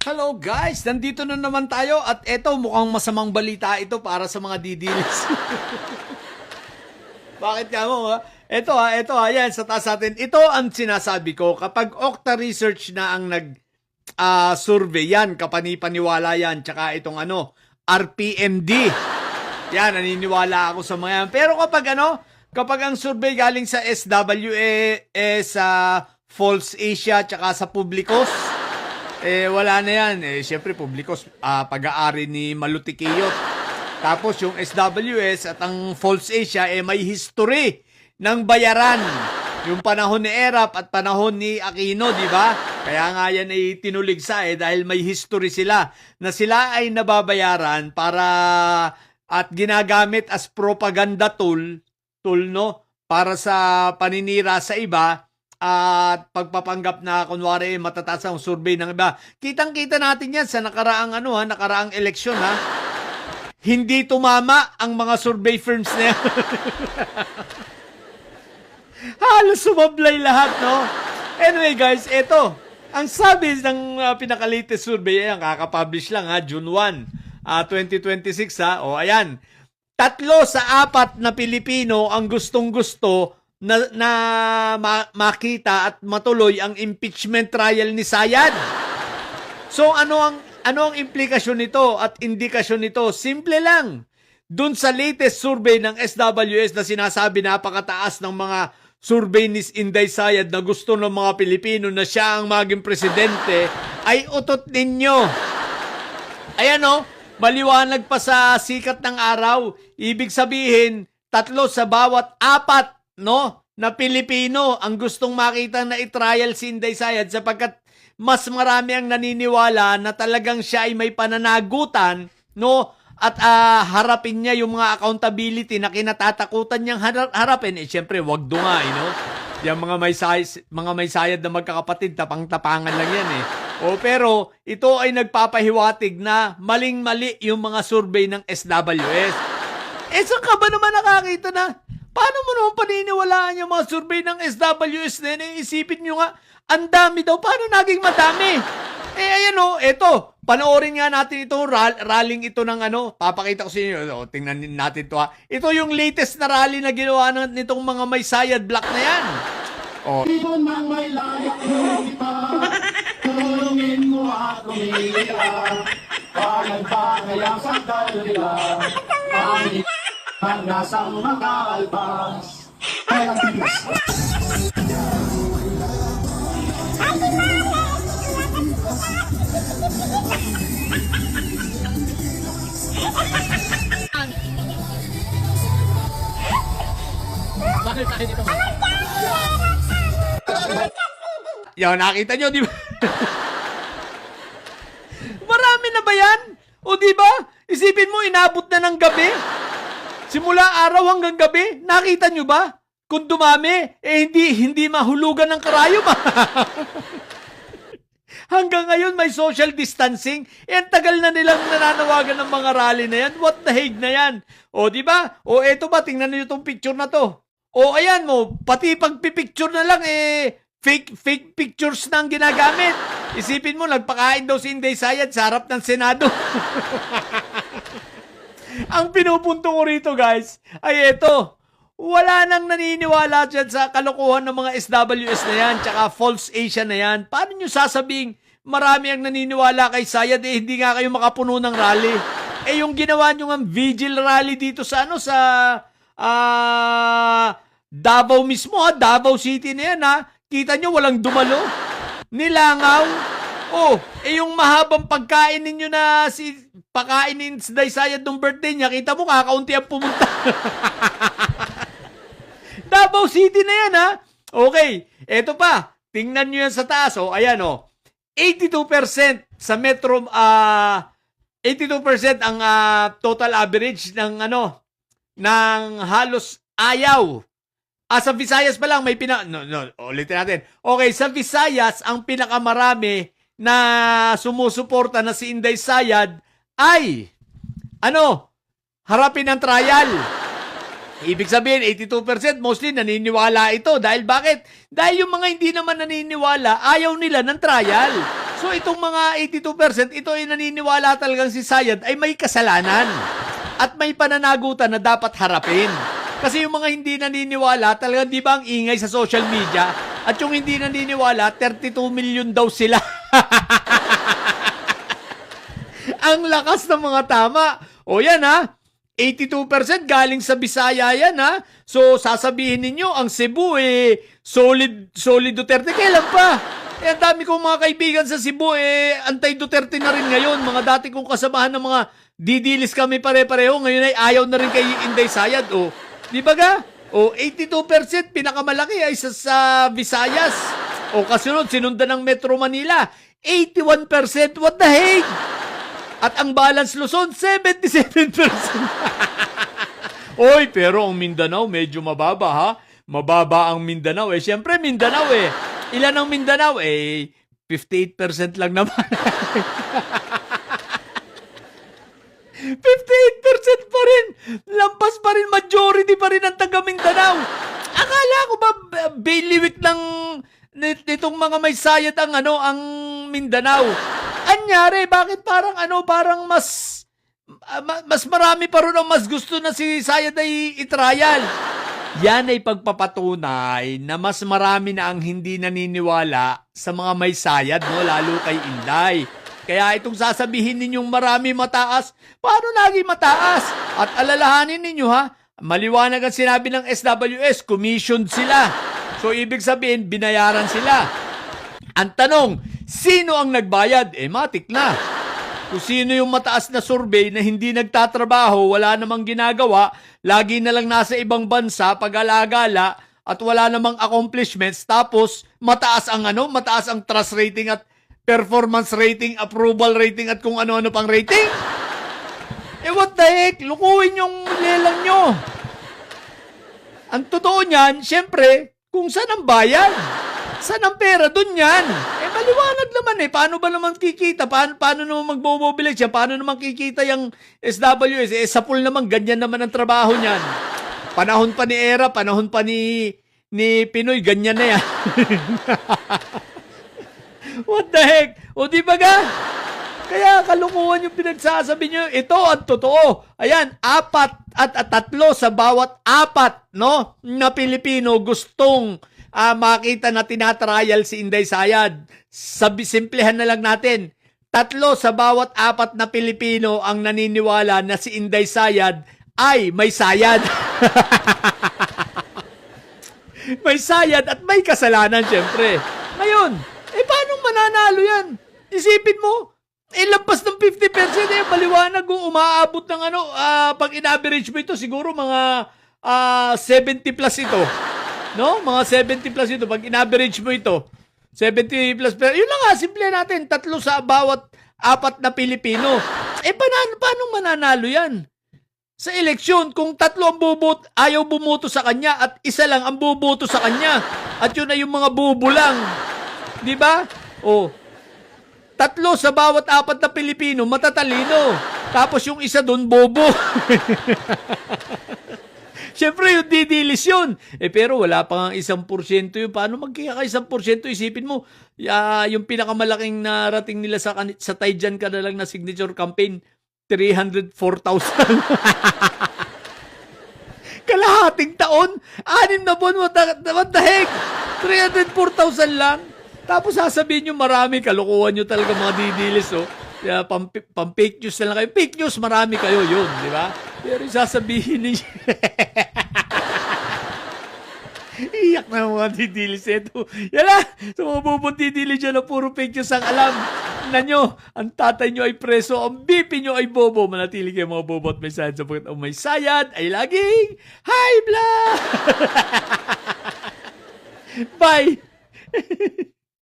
Hello guys, nandito na naman tayo at eto mukhang masamang balita ito para sa mga didilis. Bakit ka mo ha? Ito yan sa taas natin. Ito ang sinasabi ko, kapag Okta Research na ang survey yan, kapani-paniwala yan, tsaka itong RPMD. Yan, naniniwala ako sa mga yan. Pero kapag ang survey galing sa SWA, sa False Asia, tsaka sa Publicos, wala na yan. Siyempre, Publicos, pag-aari ni Malutikiyot. Tapos, yung SWS at ang False Asia, may history ng bayaran. Yung panahon ni Erap at panahon ni Aquino, di ba? Kaya nga yan ay tinuligsa dahil may history sila na sila ay nababayaran para at ginagamit as propaganda tool no, para sa paninira sa iba at pagpapanggap na kunwari matataas ang survey ng iba. Kitang-kita natin yan sa nakaraang eleksyon ha. Hindi tumama ang mga survey firms na yan. Halos sumablay lahat, no? Anyway guys, ito. Ang sabi ng pinaka-latest survey, kakapublish lang June 1, 2026 ha. O ayan, 3 sa 4 na Pilipino ang gustong-gusto na makita at matuloy ang impeachment trial ni Sayad. So ano ang implikasyon nito at indikasyon nito? Simple lang. Doon sa latest survey ng SWS na sinasabi napakataas ng mga survey ni Inday Sayad na gusto ng mga Pilipino na siya ang maging presidente, ay utot ninyo. Ayan maliwanag pa sa sikat ng araw. Ibig sabihin, 3 sa bawat 4 na Pilipino ang gustong makita na i-trial si Inday Sayad sapagkat mas marami ang naniniwala na talagang siya ay may pananagutan at harapin niya yung mga accountability na kinatatakutan niyang harapin. Siyempre, wag dunga, yung mga may sayad na magkakapatid, tapang-tapangan lang yan pero ito ay nagpapahiwatig na maling-mali yung mga survey ng SWS. Saan ka ba naman nakakita na? Paano mo naman paniniwalaan yung mga survey ng SWS na yun? Isipin nyo nga, ang dami daw. Paano naging madami? Ayan eto. Panoorin nga natin itong rallying ito ng papakita ko sa inyo. Tingnan natin ito ha. Ito yung latest na rally na ginawa nitong mga may sayad black na yan. Dito nang may layak pa, tulungin mo ako nila. Bagay ang sandal nila. Ang nasang makalpas. Ay, ang bilis. Bakit tayo dito? Yan, nakita nyo, di ba? Marami na ba yan? O di ba? Isipin mo, inabot na ng gabi. Simula araw hanggang gabi, nakita nyo ba? Kung dumami, hindi mahulugan ng karayom. Hanggang ngayon may social distancing. Ang tagal na nilang nananawagan ng mga rally na yan. What the heck na yan? O di ba? O eto ba, tingnan niyo itong picture na to. O ayan mo, pati pagpipicture na lang fake pictures na ang ginagamit. Isipin mo, nagpakain daw si Inday Sayad sa harap ng Senado. Ang pinupunto ko rito guys, ay eto. Wala nang naniniwala dyan sa kalokohan ng mga SWS na yan, tsaka False Asia na yan. Paano nyo sasabing marami ang naniniwala kay Sayad, hindi nga kayo makapuno ng rally? Yung ginawa nyo ng vigil rally dito sa Davao mismo Davao City na yan Kita nyo, walang dumalo. Nilangaw. Yung mahabang pagkain ninyo na pakainin si Inday Sayad ng birthday niya, kita mo, kakaunti ang pumunta. Davao City na yan Okay, eto pa. Tingnan nyo yan sa taas. Ayan 82% sa Metro, 82% ang total average ng halos ayaw. Sa Visayas pa lang may ulitin natin. Okay, sa Visayas ang pinakamarami na sumusuporta na si Inday Sayad ay harapin ang trial. Ibig sabihin, 82% mostly naniniwala ito. Dahil bakit? Dahil yung mga hindi naman naniniwala, ayaw nila ng trial. So itong mga 82%, ito ay naniniwala talagang si Sayad ay may kasalanan at may pananagutan na dapat harapin. Kasi yung mga hindi naniniwala, talagang di ba ang ingay sa social media? At yung hindi naniniwala, 32 million daw sila. Ang lakas ng mga tama. O yan ha, 82% galing sa Bisaya yan ha. So sasabihin ninyo, ang Cebu solid Duterte. Kailan pa? Eh, ang dami kong mga kaibigan sa Cebu, anti-Duterte na rin ngayon. Mga dati kong kasamahan ng mga didilis kami pare-pareho. Ngayon ay ayaw na rin kay Inday Sayad. O, di ba ga? O, 82% pinakamalaki ay sa Visayas. O, kasunod, sinundan ng Metro Manila. 81%, what the heck? At ang balance Luzon, 77%. Oy, pero ang Mindanao medyo mababa ha. Mababa ang Mindanao. Siyempre Mindanao Ilan ang Mindanao? 58% lang naman. 58% pa rin. Lampas pa rin. Majority pa rin ang taga Mindanao. Akala ko ba bailiwick ng nitong mga may sayad ang Mindanao? Anyari, bakit parang mas marami pa rin ang mas gusto na si Sayad ay itrial? Yan ay pagpapatunay na mas marami na ang hindi naniniwala sa mga may sayad, no? Lalo kay Inday. Kaya itong sasabihin ninyong marami mataas, paano lagi mataas? At alalahanin ninyo ha, maliwanag ang sinabi ng SWS, commissioned sila. So ibig sabihin, binayaran sila. Ang tanong, sino ang nagbayad? Matik na. Kung sino yung mataas na survey na hindi nagtatrabaho, wala namang ginagawa, lagi na lang nasa ibang bansa, pag-alagala, at wala namang accomplishments, tapos mataas ang trust rating at performance rating, approval rating, at kung ano-ano pang rating? What the heck? Lukuhin yung lelang nyo. Ang totoo niyan, syempre, kung saan ang bayan? Saan ang pera? Doon yan. Maliwanag naman Paano ba naman kikita? Paano naman magbomobilize yan? Paano naman kikita yung SWS? Sa pool naman, ganyan naman ang trabaho niyan. Panahon pa ni Era, panahon pa ni Pinoy, ganyan na yan. What the heck? O di ba ga? Kaya kalukuhan yung pinagsasabi nyo. Ito ang totoo. Ayan, 3 sa bawat 4, no? Na Pilipino gustong makita na tinatrial si Inday Sayad. Simplehan na lang natin. 3 sa bawat 4 na Pilipino ang naniniwala na si Inday Sayad ay may sayad. May sayad at may kasalanan, syempre. Ngayon, paano mananalo yan? Isipin mo, lampas ng 50%, maliwanag umaabot ng pag in-average mo ito, siguro mga 70 plus ito. No? Mga 70 plus ito. Pag in-average mo ito, 70 plus. Pero yun lang simple natin. 3 sa bawat 4 na Pilipino. Paano mananalo yan? Sa eleksyon, kung 3 ang ayaw bumoto sa kanya at 1 lang ang buboto sa kanya. At yun ay yung mga bubo lang. Di ba? 3 sa bawat 4 na Pilipino, matatalino. Tapos yung 1 doon, bobo. Siyempre, yung didilis yun. Pero wala pa nga 1% yun. Paano magkaka 1%? Isipin mo, yung pinakamalaking narating nila sa Tayjan ka na lang na signature campaign, 304,000. Kalahating taon, 6 na buwan, what the heck? 304,000 lang. Tapos sasabihin nyo marami, kalukuhan nyo talaga mga didilis, Kaya pang-fake news na lang kayo. Fake news, marami kayo yun, di ba? Pero sasabihin niyo, iyak na mga didilis ito. Yala, sa mga bubong didilis dyan na puro fake news ang alam na nyo. Ang tatay nyo ay preso, ang bipi nyo ay bobo. Manatili kayo mga bobo at may sayad sapagkat ang may sayad ay laging high blood. Bye!